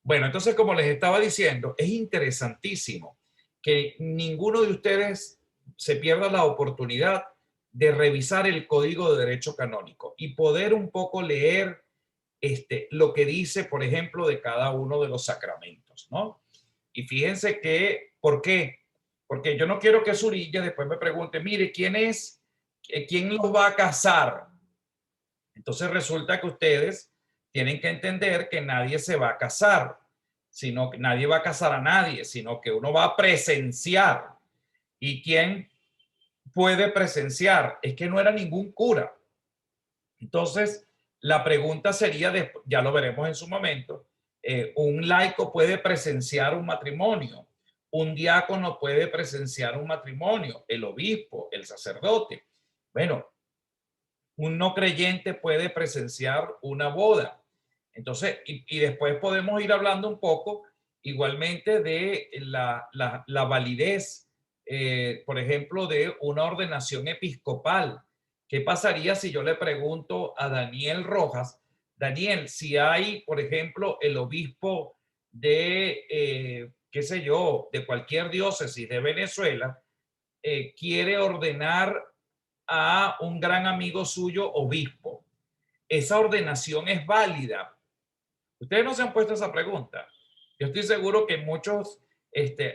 Bueno, entonces, como les estaba diciendo, es interesantísimo que ninguno de ustedes se pierda la oportunidad de revisar el Código de Derecho Canónico y poder un poco leer lo que dice, por ejemplo, de cada uno de los sacramentos, ¿no? Y fíjense que, ¿por qué? Porque yo no quiero que Zurilla después me pregunte, mire, ¿quién es? ¿Quién los va a casar? Entonces resulta que ustedes tienen que entender que nadie se va a casar, sino que nadie va a casar a nadie, sino que uno va a presenciar. ¿Y quién puede presenciar? Es que no era ningún cura. Entonces, la pregunta sería, ya lo veremos en su momento, un laico puede presenciar un matrimonio, un diácono puede presenciar un matrimonio, el obispo, el sacerdote. Bueno, un no creyente puede presenciar una boda. Entonces, y después podemos ir hablando un poco igualmente de la validez, por ejemplo, de una ordenación episcopal. ¿Qué pasaría si yo le pregunto a Daniel Rojas, Daniel, si hay, por ejemplo, el obispo de, qué sé yo, de cualquier diócesis de Venezuela, quiere ordenar a un gran amigo suyo obispo? ¿Esa ordenación es válida? Ustedes no se han puesto esa pregunta. Yo estoy seguro que muchos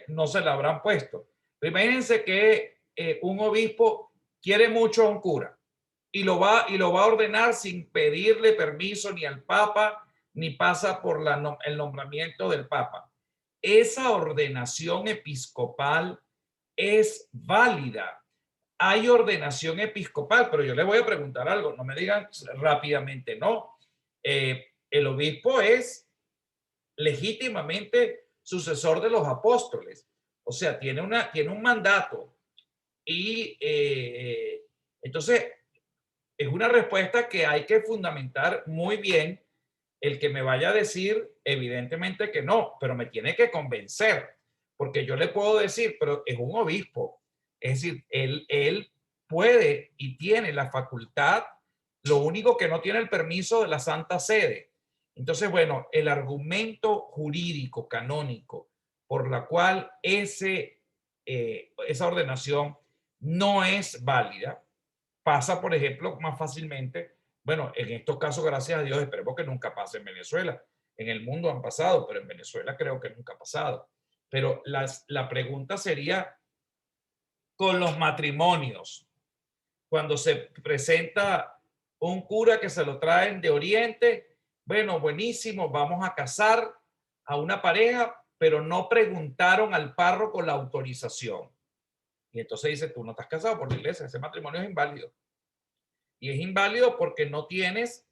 no se la habrán puesto. Pero imagínense que un obispo quiere mucho a un cura y lo va a ordenar sin pedirle permiso ni al Papa, ni pasa por el nombramiento del Papa. Esa ordenación episcopal es válida. Hay ordenación episcopal, pero yo le voy a preguntar algo, no me digan rápidamente, no. El obispo es legítimamente sucesor de los apóstoles, o sea, tiene un mandato y entonces es una respuesta que hay que fundamentar muy bien. El que me vaya a decir, evidentemente que no, pero me tiene que convencer, porque yo le puedo decir, pero es un obispo. Es decir, él puede y tiene la facultad, lo único que no tiene el permiso de la Santa Sede. Entonces, bueno, el argumento jurídico canónico por la cual esa ordenación no es válida pasa, por ejemplo, más fácilmente. Bueno, en estos casos, gracias a Dios, esperemos que nunca pase en Venezuela. En el mundo han pasado, pero en Venezuela creo que nunca ha pasado. Pero la pregunta sería con los matrimonios. Cuando se presenta un cura que se lo traen de Oriente, bueno, buenísimo, vamos a casar a una pareja, pero no preguntaron al párroco la autorización. Y entonces dice, tú no estás casado por la iglesia, ese matrimonio es inválido. Y es inválido porque no tienes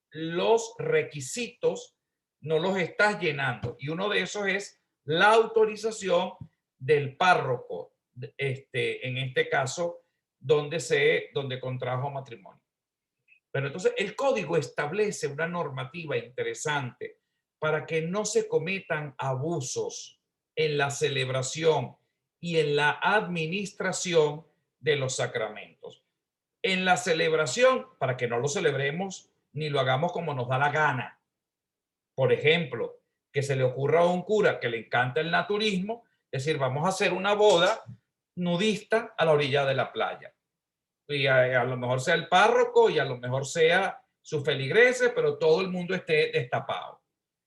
los requisitos, no los estás llenando. Y uno de esos es la autorización del párroco, en este caso, donde contrajo matrimonio. Pero entonces el código establece una normativa interesante para que no se cometan abusos en la celebración y en la administración de los sacramentos. En la celebración, para que no lo celebremos ni lo hagamos como nos da la gana. Por ejemplo, que se le ocurra a un cura que le encanta el naturismo, es decir, vamos a hacer una boda nudista a la orilla de la playa. Y a lo mejor sea el párroco y a lo mejor sea sus feligreses, pero todo el mundo esté destapado.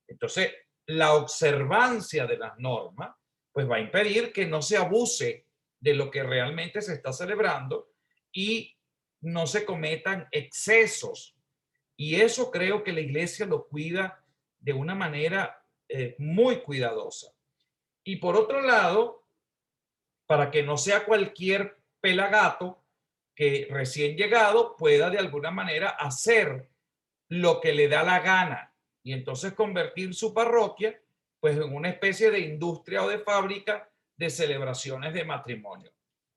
Entonces, la observancia de las normas, pues va a impedir que no se abuse de lo que realmente se está celebrando y no se cometan excesos. Y eso creo que la iglesia lo cuida de una manera muy cuidadosa. Y por otro lado, para que no sea cualquier pelagato que recién llegado pueda de alguna manera hacer lo que le da la gana y entonces convertir su parroquia pues en una especie de industria o de fábrica de celebraciones de matrimonio.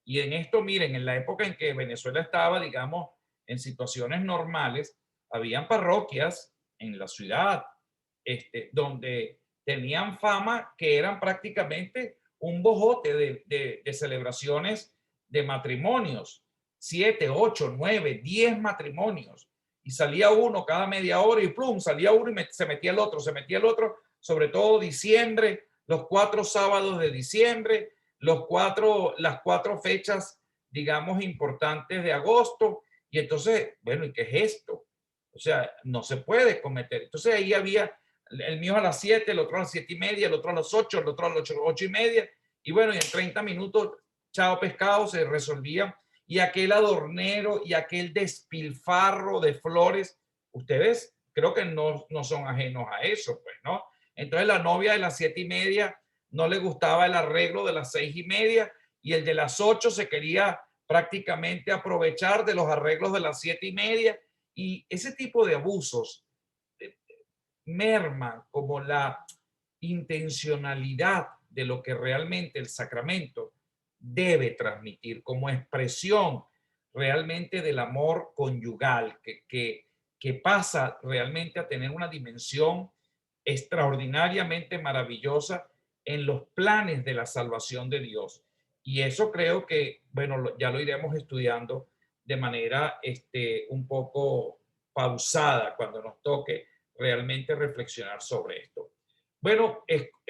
Y en esto, miren, en la época en que Venezuela estaba, digamos, en situaciones normales, habían parroquias en la ciudad donde tenían fama que eran prácticamente un bojote de celebraciones de matrimonios, 7, 8, 9, 10 matrimonios, y salía uno cada media hora y plum, salía uno y se metía el otro, sobre todo diciembre, los 4 sábados de diciembre, las 4 fechas, digamos, importantes de agosto. Y entonces, bueno, ¿y qué es esto? O sea, no se puede cometer. Entonces ahí había el mío a las 7, el otro a las 7:30, el otro a las 8, el otro a las 8:30. Y bueno, y en 30 minutos, chao pescado, se resolvía. Y aquel adornero y aquel despilfarro de flores, ustedes creo que no son ajenos a eso, pues, ¿no? Entonces la novia de las 7:30 no le gustaba el arreglo de las 6:30 y el de las 8 se quería prácticamente aprovechar de los arreglos de las 7:30 y ese tipo de abusos merman como la intencionalidad de lo que realmente el sacramento debe transmitir como expresión realmente del amor conyugal, que pasa realmente a tener una dimensión extraordinariamente maravillosa en los planes de la salvación de Dios. Y eso creo que, bueno, ya lo iremos estudiando de manera un poco pausada cuando nos toque realmente reflexionar sobre esto. Bueno,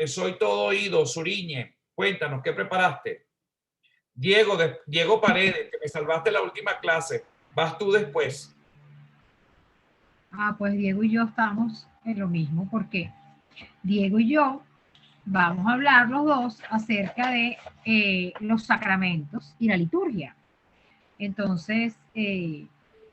soy todo oído, Suriñe. Cuéntanos, ¿qué preparaste? Diego Paredes, que me salvaste la última clase. Vas tú después. Pues Diego y yo estamos en lo mismo, porque Diego y yo vamos a hablar los dos acerca de los sacramentos y la liturgia. Entonces,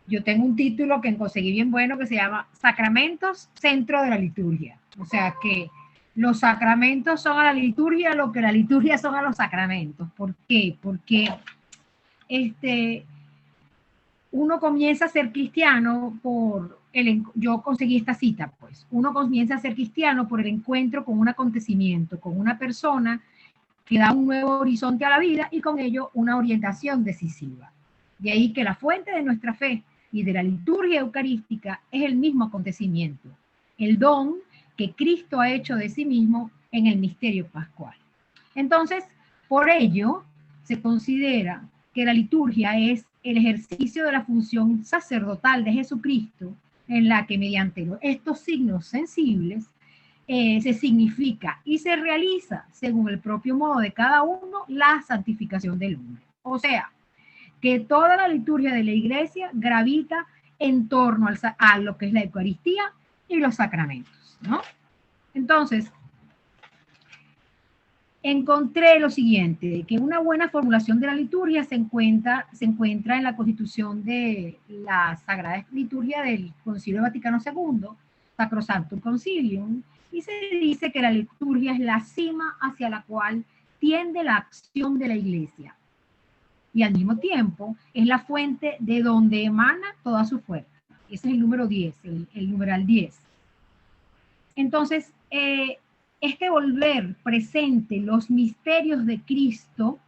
yo tengo un título que conseguí bien bueno que se llama Sacramentos, Centro de la Liturgia. O sea que los sacramentos son a la liturgia lo que la liturgia son a los sacramentos. ¿Por qué? Porque este, uno comienza a ser cristiano yo conseguí esta cita, pues, uno comienza a ser cristiano por el encuentro con un acontecimiento, con una persona que da un nuevo horizonte a la vida y con ello una orientación decisiva. De ahí que la fuente de nuestra fe y de la liturgia eucarística es el mismo acontecimiento, el don que Cristo ha hecho de sí mismo en el misterio pascual. Entonces, por ello, se considera que la liturgia es el ejercicio de la función sacerdotal de Jesucristo, en la que mediante estos signos sensibles se significa y se realiza, según el propio modo de cada uno, la santificación del hombre. O sea, que toda la liturgia de la iglesia gravita en torno a lo que es la Eucaristía y los sacramentos, ¿no? Entonces, encontré lo siguiente, que una buena formulación de la liturgia se encuentra en la constitución de la Sagrada Liturgia del Concilio Vaticano II, Sacrosanctum Concilium, y se dice que la liturgia es la cima hacia la cual tiende la acción de la Iglesia, y al mismo tiempo es la fuente de donde emana toda su fuerza. Ese es el número 10, el numeral 10. Entonces, volver presente los misterios de Cristo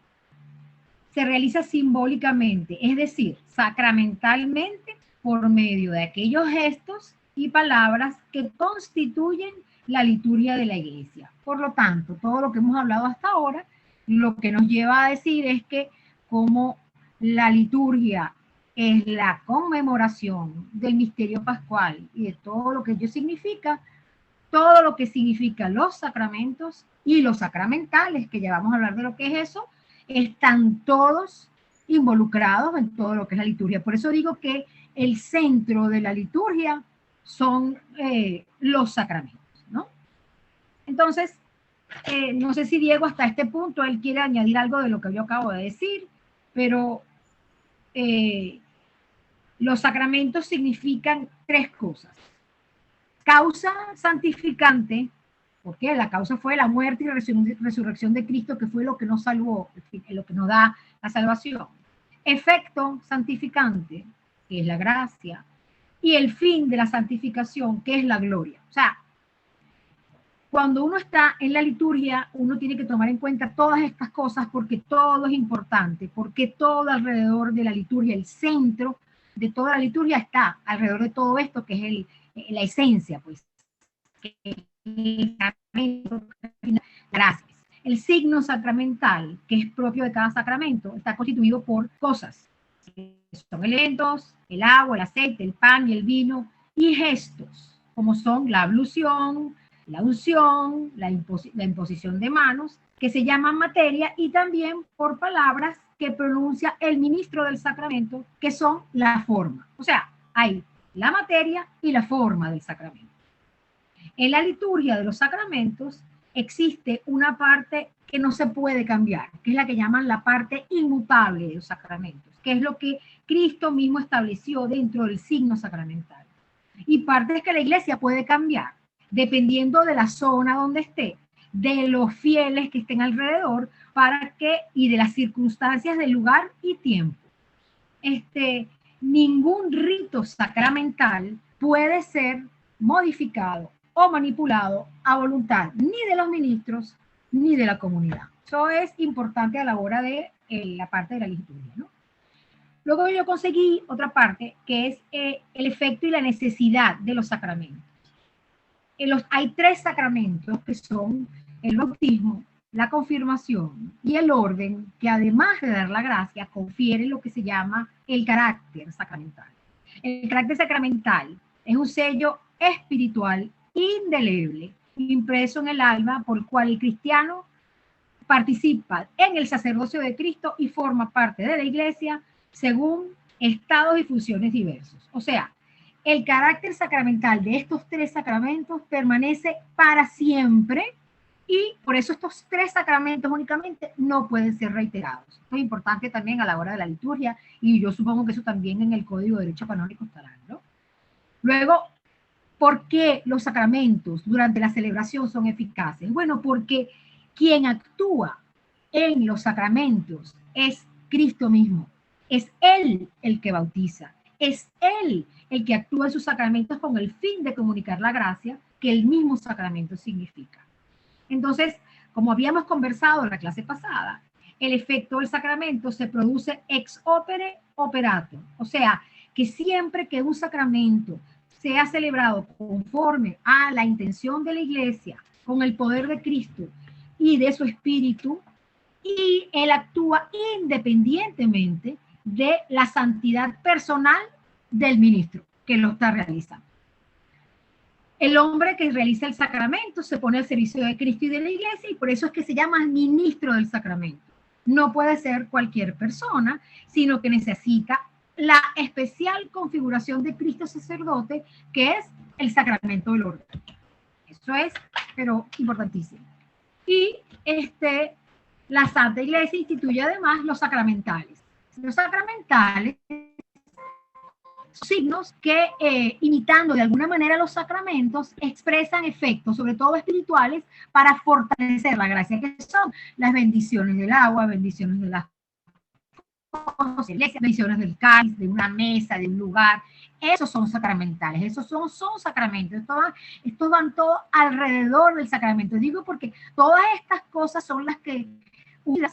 se realiza simbólicamente, es decir, sacramentalmente, por medio de aquellos gestos y palabras que constituyen la liturgia de la iglesia. Por lo tanto, todo lo que hemos hablado hasta ahora, lo que nos lleva a decir es que como la liturgia es la conmemoración del misterio pascual y de todo lo que ello significa, todo lo que significa los sacramentos y los sacramentales, que ya vamos a hablar de lo que es eso, están todos involucrados en todo lo que es la liturgia. Por eso digo que el centro de la liturgia son los sacramentos, ¿no? Entonces, no sé si Diego hasta este punto, él quiere añadir algo de lo que yo acabo de decir, pero los sacramentos significan tres cosas. Causa santificante, porque la causa fue la muerte y resurrección de Cristo, que fue lo que nos salvó, lo que nos da la salvación. Efecto santificante, que es la gracia, y el fin de la santificación, que es la gloria. O sea, cuando uno está en la liturgia, uno tiene que tomar en cuenta todas estas cosas porque todo es importante, porque todo alrededor de la liturgia, el centro de toda la liturgia está alrededor de todo esto, que es la esencia, pues. Gracias. El signo sacramental, que es propio de cada sacramento, está constituido por cosas. Son elementos, el agua, el aceite, el pan y el vino, y gestos, como son la ablución, la unción, la imposición de manos, que se llaman materia, y también por palabras que pronuncia el ministro del sacramento, que son la forma. O sea, hay la materia y la forma del sacramento. En la liturgia de los sacramentos existe una parte que no se puede cambiar, que es la que llaman la parte inmutable de los sacramentos, que es lo que Cristo mismo estableció dentro del signo sacramental. Y partes que la iglesia puede cambiar, dependiendo de la zona donde esté, de los fieles que estén alrededor, y de las circunstancias del lugar y tiempo. Ningún rito sacramental puede ser modificado o manipulado a voluntad ni de los ministros ni de la comunidad. Eso es importante a la hora de la parte de la liturgia, ¿no? Luego yo conseguí otra parte que es el efecto y la necesidad de los sacramentos. Hay 3 sacramentos que son el bautismo, la confirmación y el orden, que además de dar la gracia, confiere lo que se llama el carácter sacramental. El carácter sacramental es un sello espiritual indeleble, impreso en el alma, por el cual el cristiano participa en el sacerdocio de Cristo y forma parte de la iglesia según estados y funciones diversos. O sea, el carácter sacramental de estos 3 sacramentos permanece para siempre, y por eso estos 3 sacramentos únicamente no pueden ser reiterados. Esto es importante también a la hora de la liturgia, y yo supongo que eso también en el Código de Derecho Canónico estará, ¿no? Luego, ¿por qué los sacramentos durante la celebración son eficaces? Bueno, porque quien actúa en los sacramentos es Cristo mismo. Es Él el que bautiza. Es Él el que actúa en sus sacramentos con el fin de comunicar la gracia que el mismo sacramento significa. Entonces, como habíamos conversado en la clase pasada, el efecto del sacramento se produce ex opere operato. O sea, que siempre que un sacramento sea celebrado conforme a la intención de la iglesia, con el poder de Cristo y de su espíritu, y él actúa independientemente de la santidad personal del ministro que lo está realizando. El hombre que realiza el sacramento se pone al servicio de Cristo y de la iglesia, y por eso es que se llama ministro del sacramento. No puede ser cualquier persona, sino que necesita la especial configuración de Cristo sacerdote, que es el sacramento del orden. Eso es, pero importantísimo. Y la Santa Iglesia instituye además los sacramentales. Los sacramentales signos que, imitando de alguna manera los sacramentos, expresan efectos, sobre todo espirituales, para fortalecer la gracia, que son las bendiciones del agua, bendiciones de las cosas, bendiciones del cáliz, de una mesa, de un lugar. Esos son sacramentales, esos son sacramentos. Estos van todos alrededor del sacramento. Digo porque todas estas cosas son las que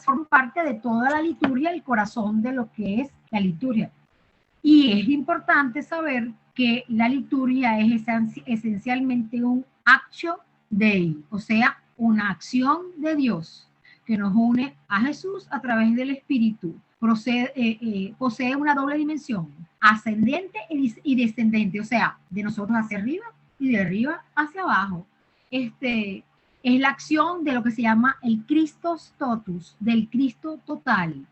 forman parte de toda la liturgia, el corazón de lo que es la liturgia. Y es importante saber que la liturgia es esencialmente un actio Dei, o sea, una acción de Dios que nos une a Jesús a través del Espíritu. Posee una doble dimensión, ascendente y descendente, o sea, de nosotros hacia arriba y de arriba hacia abajo. Es la acción de lo que se llama el Christos totus, del Cristo total.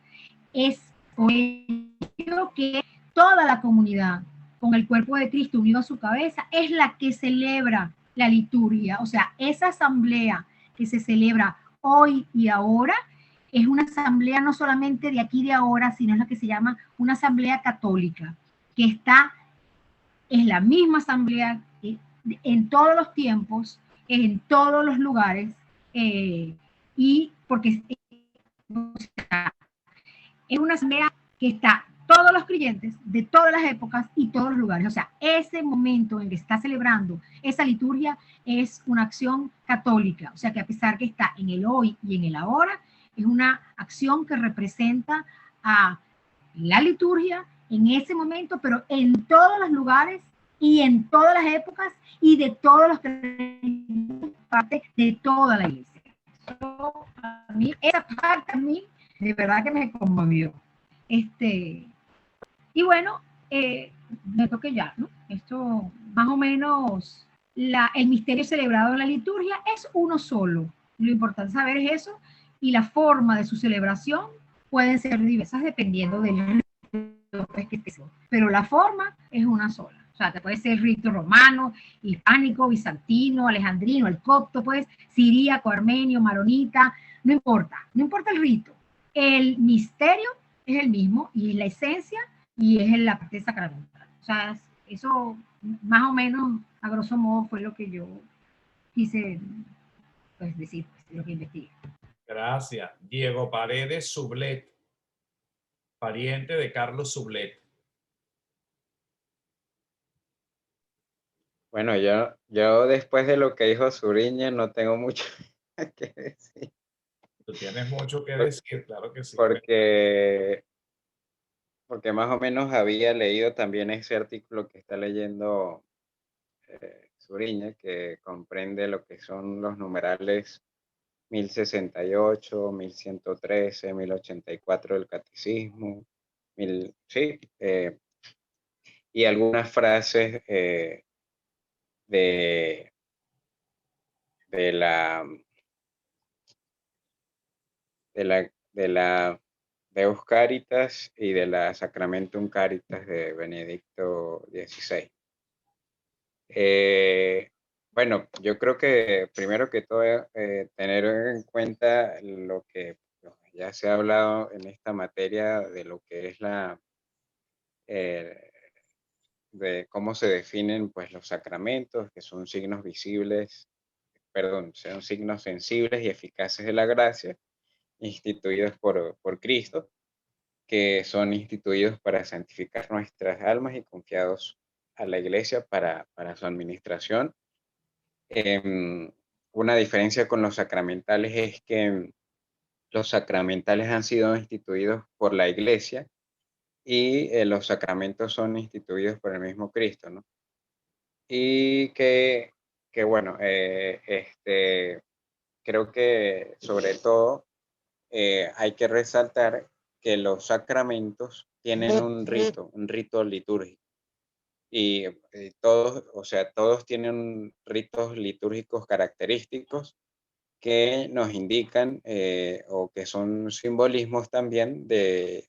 Es por ello que toda la comunidad, con el cuerpo de Cristo unido a su cabeza, es la que celebra la liturgia. O sea, esa asamblea que se celebra hoy y ahora es una asamblea no solamente de aquí y de ahora, sino es la que se llama una asamblea católica, que es la misma asamblea en todos los tiempos, en todos los lugares, y porque es una asamblea que está todos los creyentes de todas las épocas y todos los lugares. O sea, ese momento en que se está celebrando esa liturgia es una acción católica. O sea, que a pesar que está en el hoy y en el ahora, es una acción que representa a la liturgia en ese momento, pero en todos los lugares y en todas las épocas y de todos los creyentes, parte de toda la iglesia. Esa parte a mí de verdad que me conmovió. Y bueno, me toqué ya, ¿no? Esto más o menos el misterio celebrado en la liturgia es uno solo. Lo importante saber es eso, y la forma de su celebración pueden ser diversas dependiendo del rito que esté, pero la forma es una sola. O sea, que puede ser rito romano, hispánico, bizantino, alejandrino, el copto, pues, siríaco, armenio, maronita, no importa, no importa el rito. El misterio es el mismo y es la esencia y es la parte sacramental. O sea, eso más o menos, a grosso modo, fue lo que yo quise pues, decir, pues, lo que investigué. Gracias. Diego Paredes Sublet, pariente de Carlos Sublet. Bueno, yo después de lo que dijo Suriña no tengo mucho que decir. Tú tienes mucho que decir, claro que sí. Porque más o menos había leído también ese artículo que está leyendo Suriña, que comprende lo que son los numerales 1068, 1113, 1084 del Catecismo, sí, y algunas frases de, de la de la Deus Caritas y de la Sacramentum Caritas de Benedicto XVI. Bueno, yo creo que primero que todo tener en cuenta lo que ya se ha hablado en esta materia de lo que es de cómo se definen pues los sacramentos, que son signos visibles, perdón, son signos sensibles y eficaces de la gracia, instituidos por Cristo, que son instituidos para santificar nuestras almas y confiados a la Iglesia para su administración. Una diferencia con los sacramentales es que los sacramentales han sido instituidos por la Iglesia y los sacramentos son instituidos por el mismo Cristo, ¿no? Y que bueno, creo que sobre todo hay que resaltar que los sacramentos tienen un rito litúrgico. Y todos, o sea, todos tienen ritos litúrgicos característicos que nos indican o que son simbolismos también de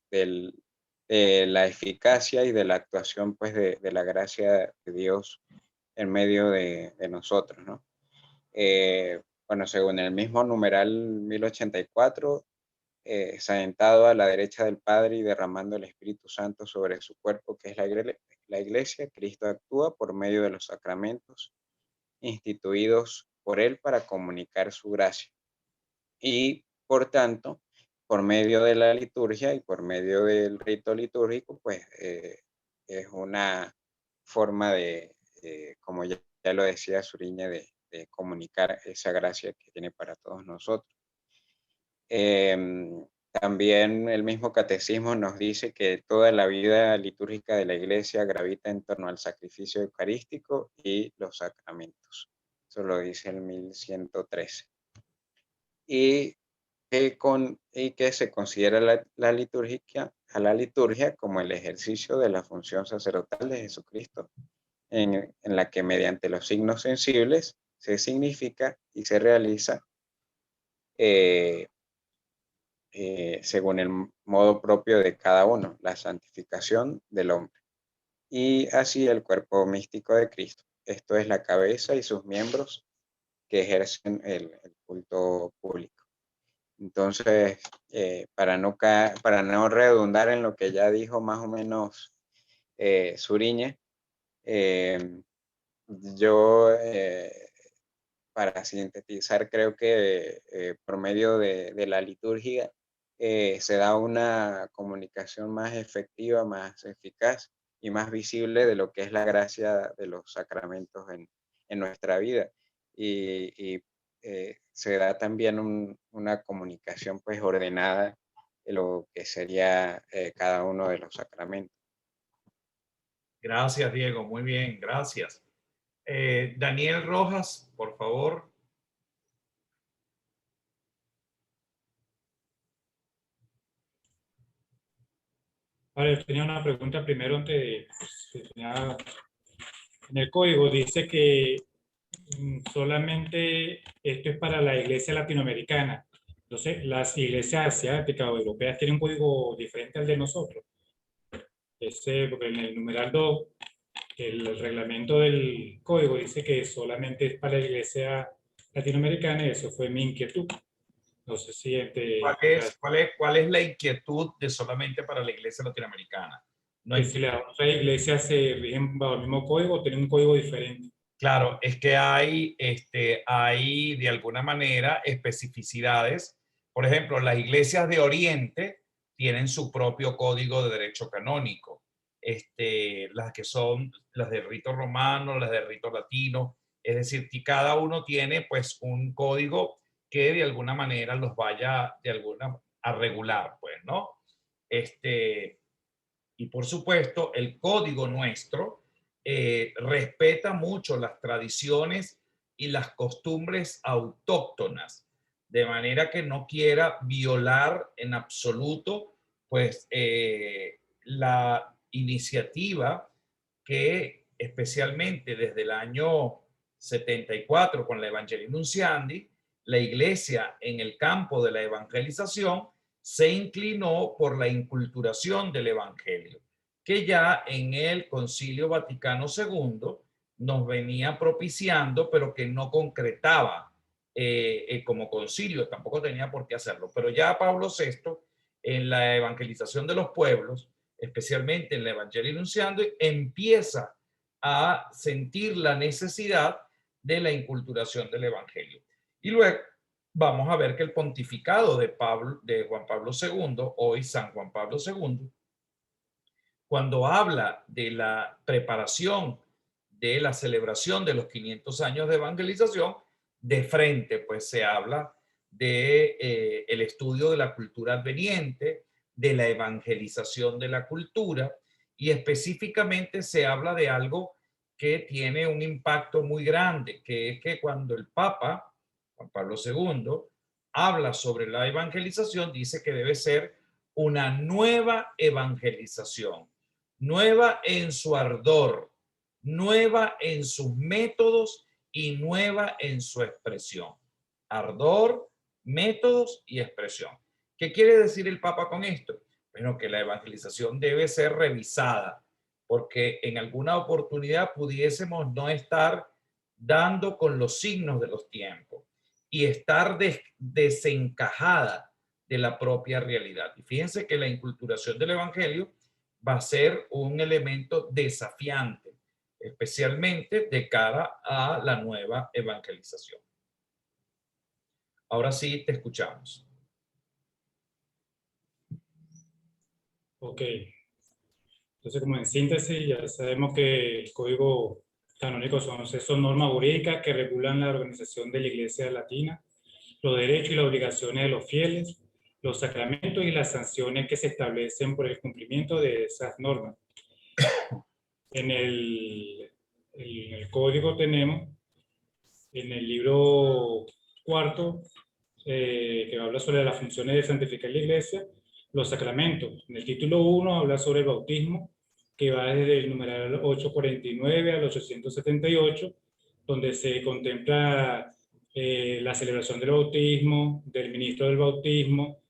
la eficacia y de la actuación pues de la gracia de Dios en medio de nosotros, ¿no? Bueno, según el mismo numeral 1084, sentado a la derecha del Padre y derramando el Espíritu Santo sobre su cuerpo, que es la iglesia, Cristo actúa por medio de los sacramentos instituidos por Él para comunicar su gracia. Y, por tanto, por medio de la liturgia y por medio del rito litúrgico, pues es una forma como ya lo decía Suriña, de comunicar esa gracia que tiene para todos nosotros. También el mismo catecismo nos dice que toda la vida litúrgica de la iglesia gravita en torno al sacrificio eucarístico y los sacramentos. Eso lo dice el 1113. Y que se considera la liturgia como el ejercicio de la función sacerdotal de Jesucristo, en la que mediante los signos sensibles se significa y se realiza según el modo propio de cada uno, la santificación del hombre. Y así el cuerpo místico de Cristo. Esto es la cabeza y sus miembros que ejercen el culto público. Entonces, para no redundar en lo que ya dijo más o menos Suriña, yo para sintetizar creo que por medio de la liturgia se da una comunicación más efectiva, más eficaz y más visible de lo que es la gracia de los sacramentos en nuestra vida. Y se da también una comunicación pues ordenada de lo que sería cada uno de los sacramentos. Gracias, Diego. Muy bien, gracias. Daniel Rojas, por favor. Vale, tenía una pregunta primero antes en el código dice que Solamente esto es para la iglesia latinoamericana. Entonces, las iglesias asiáticas o europeas tienen un código diferente al de nosotros. Porque en el numeral 2, el reglamento del código dice que solamente es para la iglesia latinoamericana y eso fue mi inquietud. No sé si ¿Cuál es la inquietud de solamente para la iglesia latinoamericana? No que si las otras iglesias se rigen bajo el mismo código o tienen un código diferente. Claro, es que hay de alguna manera especificidades. Por ejemplo, las iglesias de Oriente tienen su propio código de derecho canónico. Las que son las de rito romano, las de rito latino. Es decir, que cada uno tiene pues un código que de alguna manera los vaya a regular, pues, ¿no? Y por supuesto, el código nuestro respeta mucho las tradiciones y las costumbres autóctonas, de manera que no quiera violar en absoluto, pues, la iniciativa que especialmente desde el año 74 con la Evangelii Nunciandi, la Iglesia en el campo de la evangelización se inclinó por la inculturación del Evangelio, que ya en el Concilio Vaticano II nos venía propiciando, pero que no concretaba como concilio, tampoco tenía por qué hacerlo. Pero ya Pablo VI, en la evangelización de los pueblos, especialmente en la Evangelii Nunciandi, empieza a sentir la necesidad de la inculturación del Evangelio. Y luego vamos a ver que el pontificado de Juan Pablo II, hoy San Juan Pablo II, cuando habla de la preparación de la celebración de los 500 años de evangelización, de frente pues se habla de el estudio de la cultura adveniente, de la evangelización de la cultura, y específicamente se habla de algo que tiene un impacto muy grande, que es que cuando el Papa Juan Pablo II habla sobre la evangelización, dice que debe ser una nueva evangelización, nueva en su ardor, nueva en sus métodos y nueva en su expresión. Ardor, métodos y expresión. ¿Qué quiere decir el Papa con esto? Bueno, que la evangelización debe ser revisada, porque en alguna oportunidad pudiésemos no estar dando con los signos de los tiempos y estar desencajada de la propia realidad. Y fíjense que la inculturación del Evangelio va a ser un elemento desafiante, especialmente de cara a la nueva evangelización. Ahora sí, te escuchamos. Ok. Entonces, como en síntesis, ya sabemos que el código canónico son normas jurídicas que regulan la organización de la Iglesia Latina, los derechos y las obligaciones de los fieles, los sacramentos y las sanciones que se establecen por el cumplimiento de esas normas. En el código tenemos, en el libro cuarto, que habla sobre las funciones de santificar la Iglesia, los sacramentos. En el título 1 habla sobre el bautismo, que va desde el numeral 849 al 878, donde se contempla la celebración del bautismo, del ministro del bautismo,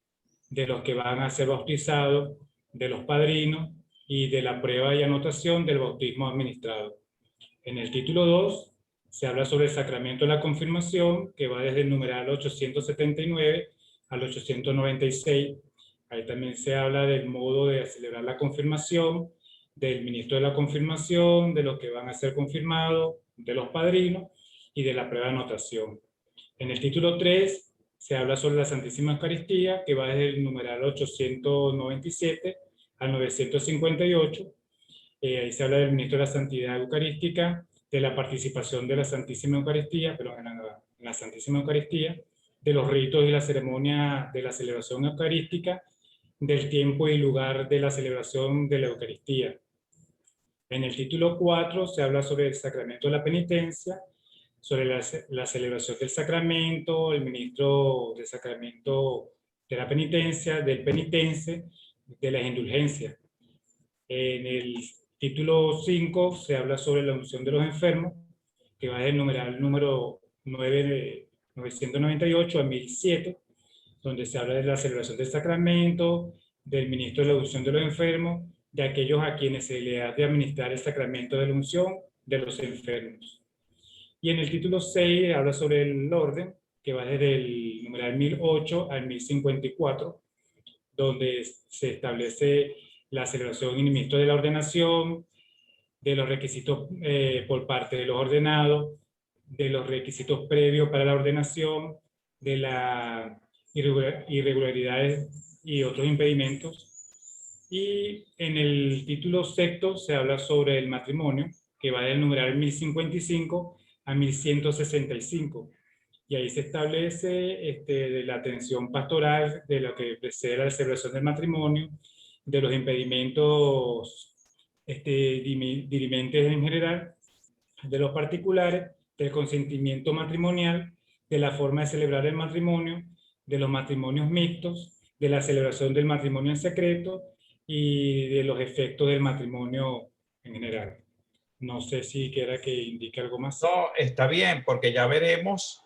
de los que van a ser bautizados, de los padrinos y de la prueba y anotación del bautismo administrado. En el título 2 se habla sobre el sacramento de la confirmación, que va desde el numeral 879 al 896. Ahí también se habla del modo de celebrar la confirmación, del ministro de la confirmación, de los que van a ser confirmados, de los padrinos y de la prueba de anotación. En el título 3 se habla sobre la Santísima Eucaristía, que va desde el numeral 897 al 958. Ahí se habla del ministro de la Santidad Eucarística, de la participación de la Santísima Eucaristía, pero en la Santísima Eucaristía, de los ritos y la ceremonia de la celebración eucarística, del tiempo y lugar de la celebración de la Eucaristía. En el título 4 se habla sobre el sacramento de la penitencia, sobre la celebración del sacramento, el ministro del sacramento de la penitencia, del penitense, de las indulgencias. En el título 5 se habla sobre la unción de los enfermos, que va del numeral número 998 a 1007, donde se habla de la celebración del sacramento, del ministro de la unción de los enfermos, de aquellos a quienes se le ha de administrar el sacramento de la unción de los enfermos. Y en el título 6 habla sobre el orden, que va desde el numeral 1008 al 1054, donde se establece la celebración y ministro de la ordenación, de los requisitos por parte de los ordenados, de los requisitos previos para la ordenación, de las irregularidades y otros impedimentos. Y en el título sexto se habla sobre el matrimonio, que va del numeral 1055 a 1165. Y ahí se establece de la atención pastoral, de lo que precede la celebración del matrimonio, de los impedimentos dirimentes en general, de los particulares, del consentimiento matrimonial, de la forma de celebrar el matrimonio, de los matrimonios mixtos, de la celebración del matrimonio en secreto y de los efectos del matrimonio en general. No sé si quiera que indique algo más. No, está bien, porque ya veremos,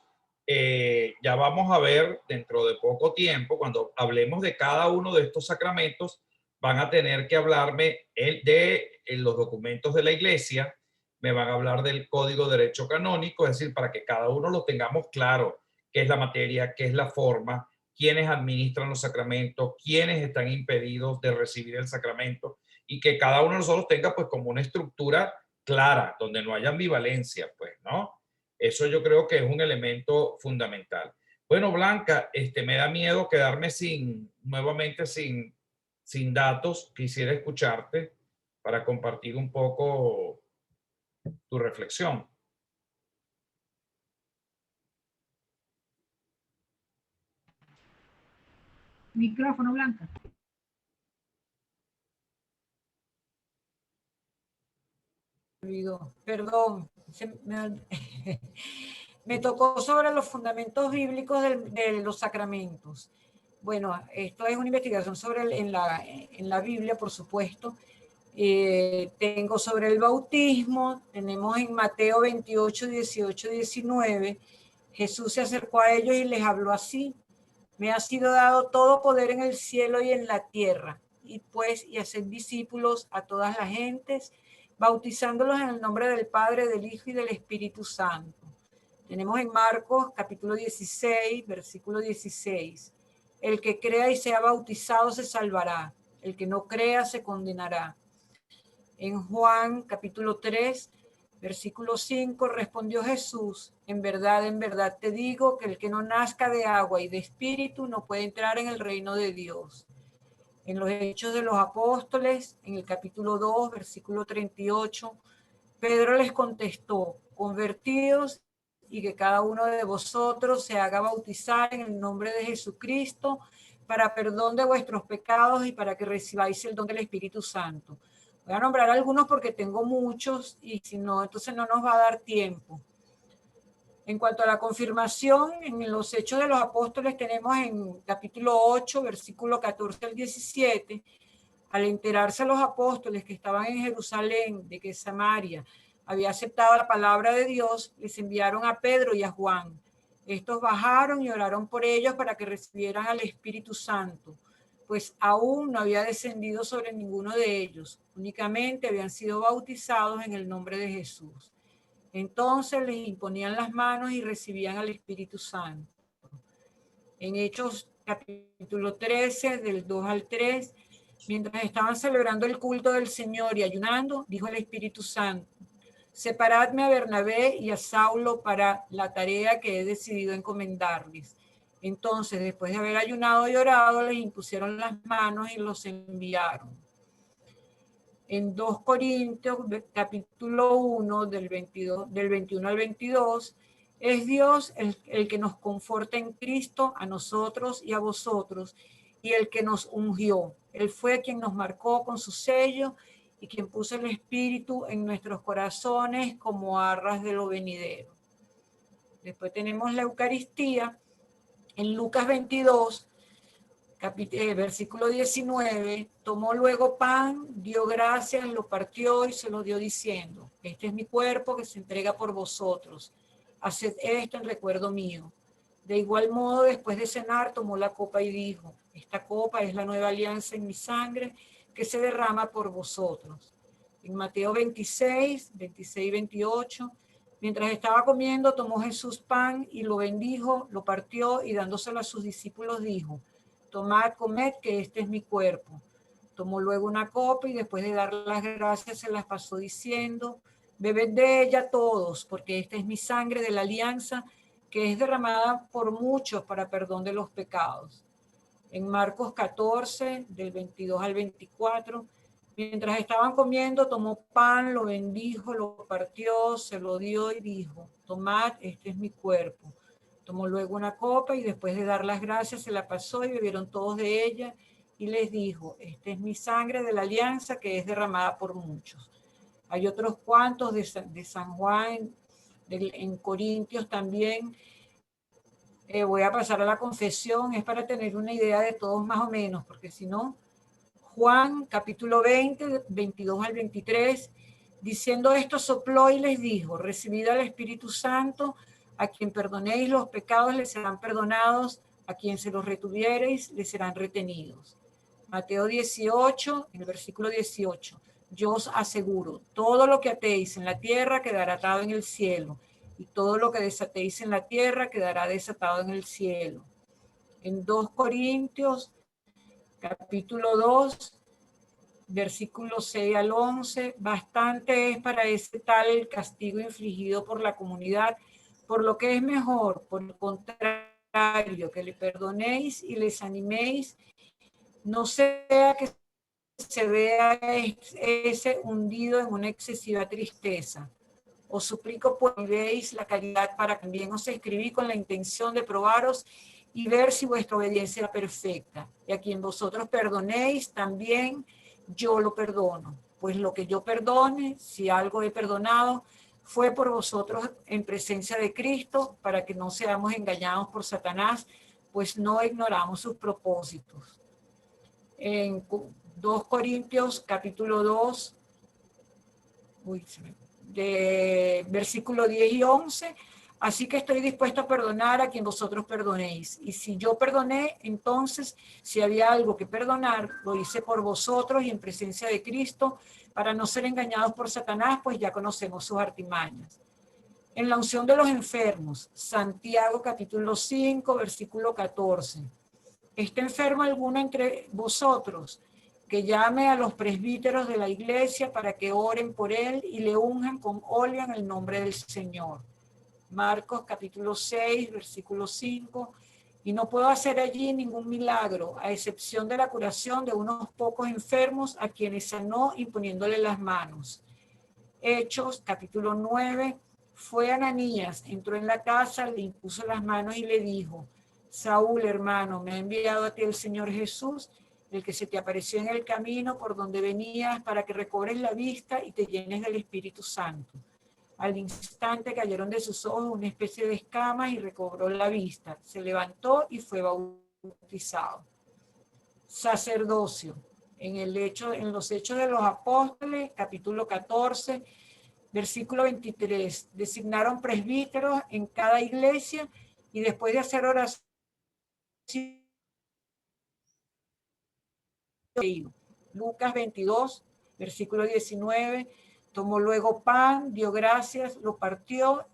ya vamos a ver dentro de poco tiempo, cuando hablemos de cada uno de estos sacramentos, van a tener que hablarme de los documentos de la Iglesia, me van a hablar del Código de Derecho Canónico, es decir, para que cada uno lo tengamos claro, qué es la materia, qué es la forma, quiénes administran los sacramentos, quiénes están impedidos de recibir el sacramento, y que cada uno de nosotros tenga pues como una estructura clara, donde no haya ambivalencia, pues, ¿no? Eso yo creo que es un elemento fundamental. Bueno, Blanca, me da miedo quedarme nuevamente sin datos. Quisiera escucharte para compartir un poco tu reflexión. Micrófono, Blanca. Perdón, me tocó sobre los fundamentos bíblicos de los sacramentos. Bueno, esto es una investigación sobre en la Biblia, por supuesto. Tengo sobre el bautismo, tenemos en Mateo 28, 18, 19, Jesús se acercó a ellos y les habló así: me ha sido dado todo poder en el cielo y en la tierra, y hacer discípulos a todas las gentes, bautizándolos en el nombre del Padre, del Hijo y del Espíritu Santo. Tenemos en Marcos capítulo 16, versículo 16. El que crea y sea bautizado se salvará, el que no crea se condenará. En Juan capítulo 3, versículo 5, respondió Jesús: en verdad te digo que el que no nazca de agua y de espíritu no puede entrar en el reino de Dios. En los Hechos de los Apóstoles, en el capítulo 2, versículo 38, Pedro les contestó: convertidos y que cada uno de vosotros se haga bautizar en el nombre de Jesucristo para perdón de vuestros pecados y para que recibáis el don del Espíritu Santo. Voy a nombrar algunos porque tengo muchos y si no, entonces no nos va a dar tiempo. En cuanto a la confirmación, en los Hechos de los Apóstoles tenemos en capítulo 8, versículo 14 al 17, al enterarse los apóstoles que estaban en Jerusalén de que Samaria había aceptado la palabra de Dios, les enviaron a Pedro y a Juan. Estos bajaron y oraron por ellos para que recibieran al Espíritu Santo, pues aún no había descendido sobre ninguno de ellos, únicamente habían sido bautizados en el nombre de Jesús. Entonces les imponían las manos y recibían al Espíritu Santo. En Hechos capítulo 13, del 2 al 3, mientras estaban celebrando el culto del Señor y ayunando, dijo el Espíritu Santo: separadme a Bernabé y a Saulo para la tarea que he decidido encomendarles. Entonces, después de haber ayunado y orado, les impusieron las manos y los enviaron. En 2 Corintios, capítulo 1, del 21 al 22, es Dios el que nos conforta en Cristo, a nosotros y a vosotros, y el que nos ungió. Él fue quien nos marcó con su sello y quien puso el Espíritu en nuestros corazones como arras de lo venidero. Después tenemos la Eucaristía. En Lucas 22, Versículo 19, tomó luego pan, dio gracias, lo partió y se lo dio diciendo, este es mi cuerpo que se entrega por vosotros, haced esto en recuerdo mío. De igual modo, después de cenar, tomó la copa y dijo, esta copa es la nueva alianza en mi sangre que se derrama por vosotros. En Mateo 26, 26 y 28, mientras estaba comiendo, tomó Jesús pan y lo bendijo, lo partió y dándoselo a sus discípulos dijo, tomad, comed, que este es mi cuerpo. Tomó luego una copa y después de dar las gracias se las pasó diciendo, bebed de ella todos, porque esta es mi sangre de la alianza, que es derramada por muchos para perdón de los pecados. En Marcos 14, del 22 al 24, mientras estaban comiendo, tomó pan, lo bendijo, lo partió, se lo dio y dijo, tomad, este es mi cuerpo. Tomó luego una copa y después de dar las gracias se la pasó y bebieron todos de ella y les dijo, esta es mi sangre de la alianza que es derramada por muchos. Hay otros cuantos de San Juan, en Corintios también. Voy a pasar a la confesión, es para tener una idea de todos más o menos, porque si no, Juan capítulo 20, 22 al 23, diciendo esto sopló y les dijo, recibid al Espíritu Santo, a quien perdonéis los pecados les serán perdonados, a quien se los retuviereis les serán retenidos. Mateo 18, en el versículo 18, yo os aseguro, todo lo que atéis en la tierra quedará atado en el cielo, y todo lo que desatéis en la tierra quedará desatado en el cielo. En 2 Corintios, capítulo 2, versículos 6 al 11, bastante es para ese tal el castigo infligido por la comunidad, por lo que es mejor, por el contrario, que le perdonéis y les animéis, no sea que se vea ese hundido en una excesiva tristeza. Os suplico pues veáis la caridad para que también os escribí con la intención de probaros y ver si vuestra obediencia era perfecta. Y a quien vosotros perdonéis, también yo lo perdono. Pues lo que yo perdone, si algo he perdonado, fue por vosotros en presencia de Cristo, para que no seamos engañados por Satanás, pues no ignoramos sus propósitos. En 2 Corintios, capítulo 2, de versículo 10 y 11, así que estoy dispuesto a perdonar a quien vosotros perdonéis. Y si yo perdoné, entonces, si había algo que perdonar, lo hice por vosotros y en presencia de Cristo, para no ser engañados por Satanás, pues ya conocemos sus artimañas. En la unción de los enfermos, Santiago capítulo 5, versículo 14. ¿Está enfermo alguno entre vosotros? Que llame a los presbíteros de la iglesia para que oren por él y le unjan con óleo en el nombre del Señor. Marcos capítulo 6, versículo 5. Y no puedo hacer allí ningún milagro, a excepción de la curación de unos pocos enfermos a quienes sanó imponiéndole las manos. Hechos capítulo 9. Fue Ananías, entró en la casa, le impuso las manos y le dijo, Saúl, hermano, me ha enviado a ti el Señor Jesús, el que se te apareció en el camino por donde venías, para que recobres la vista y te llenes del Espíritu Santo. Al instante cayeron de sus ojos una especie de escamas y recobró la vista. Se levantó y fue bautizado. Sacerdocio. En los Hechos de los Apóstoles, capítulo 14, versículo 23. Designaron presbíteros en cada iglesia y después de hacer oración, Lucas 22, versículo 19, tomó luego pan, dio gracias, lo partió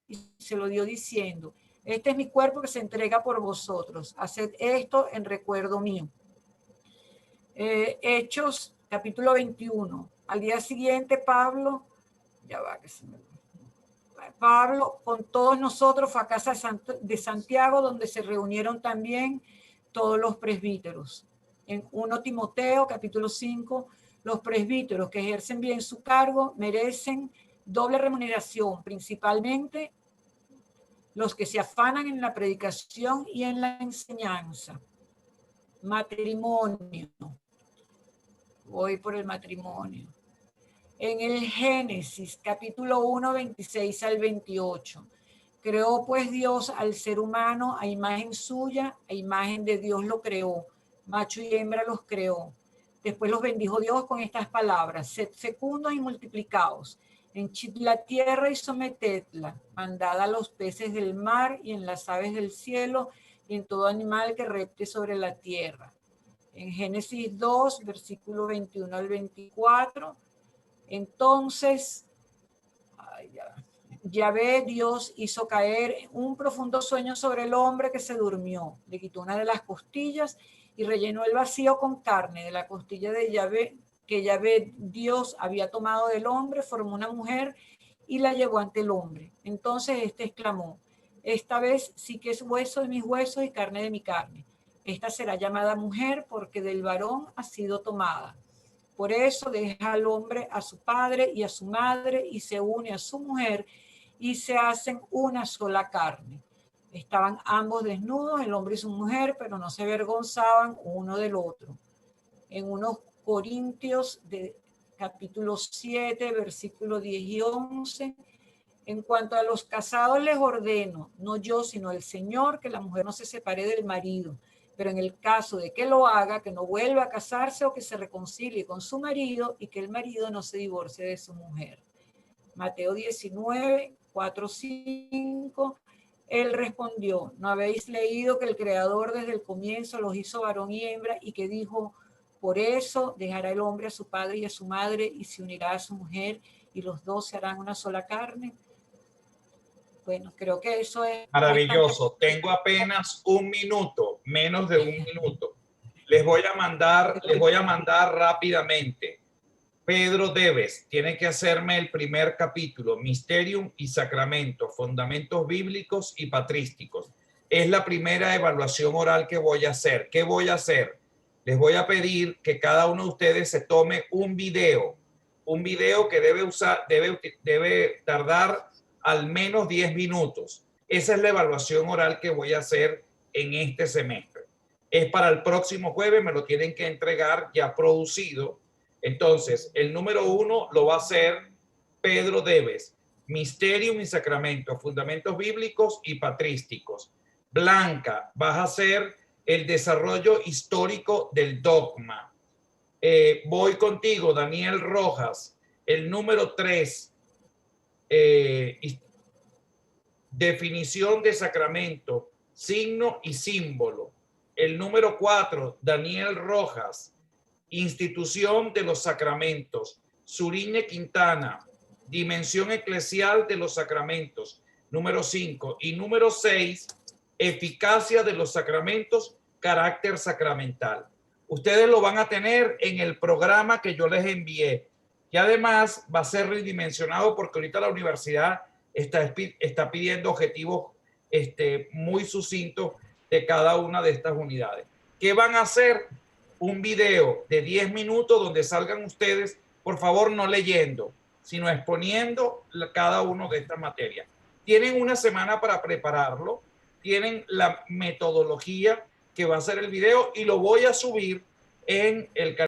y se lo dio diciendo, este es mi cuerpo que se entrega por vosotros, haced esto en recuerdo mío. Hechos, capítulo 21, al día siguiente Pablo con todos nosotros fue a casa de Santiago, donde se reunieron también todos los presbíteros. En 1 Timoteo, capítulo 5, los presbíteros que ejercen bien su cargo merecen doble remuneración, principalmente los que se afanan en la predicación y en la enseñanza. Matrimonio. Voy por el matrimonio. En el Génesis, capítulo 1, 26 al 28. Creó pues Dios al ser humano a imagen suya, a imagen de Dios lo creó, macho y hembra los creó. Después los bendijo Dios con estas palabras: sed fecundos y multiplicaos, henchid la tierra y sometedla, mandad a los peces del mar y en las aves del cielo y en todo animal que repte sobre la tierra. En Génesis 2, versículo 21 al 24, entonces Yahvé Dios hizo caer un profundo sueño sobre el hombre que se durmió. Le quitó una de las costillas y rellenó el vacío con carne. De la costilla de Yahvé, que Yahvé Dios había tomado del hombre, formó una mujer y la llevó ante el hombre. Entonces éste exclamó: esta vez sí que es hueso de mis huesos y carne de mi carne. Esta será llamada mujer porque del varón ha sido tomada. Por eso deja al hombre a su padre y a su madre y se une a su mujer y se hacen una sola carne. Estaban ambos desnudos, el hombre y su mujer, pero no se avergonzaban uno del otro. En 1 Corintios de capítulo 7, versículos 10 y 11, en cuanto a los casados les ordeno, no yo sino el Señor, que la mujer no se separe del marido, pero en el caso de que lo haga, que no vuelva a casarse o que se reconcilie con su marido y que el marido no se divorcie de su mujer. Mateo 19, 4, 5, él respondió: ¿no habéis leído que el Creador desde el comienzo los hizo varón y hembra y que dijo: por eso dejará el hombre a su padre y a su madre y se unirá a su mujer y los dos se harán una sola carne? Bueno, creo que eso es maravilloso. Tengo apenas un minuto, menos de un minuto. Les voy a mandar rápidamente. Pedro Deves tiene que hacerme el primer capítulo, Mysterium y Sacramento, fundamentos bíblicos y patrísticos. Es la primera evaluación oral que voy a hacer. ¿Qué voy a hacer? Les voy a pedir que cada uno de ustedes se tome un video que debe tardar al menos 10 minutos. Esa es la evaluación oral que voy a hacer en este semestre. Es para el próximo jueves, me lo tienen que entregar ya producido. Entonces, el número 1 lo va a hacer Pedro Deves, Mysterium y Sacramento, fundamentos bíblicos y patrísticos. Blanca, vas a hacer el desarrollo histórico del dogma. Voy contigo, Daniel Rojas, el número 3, definición de sacramento, signo y símbolo. El número 4, Daniel Rojas, institución de los sacramentos. Suriñe Quintana, dimensión eclesial de los sacramentos. Número 5. Y número 6, eficacia de los sacramentos, carácter sacramental. Ustedes lo van a tener en el programa que yo les envié. Y además va a ser redimensionado porque ahorita la universidad está pidiendo objetivos muy sucintos de cada una de estas unidades. ¿Qué van a hacer? Un video de 10 minutos donde salgan ustedes, por favor, no leyendo, sino exponiendo cada uno de estas materias. Tienen una semana para prepararlo, tienen la metodología que va a ser el video y lo voy a subir en el canal.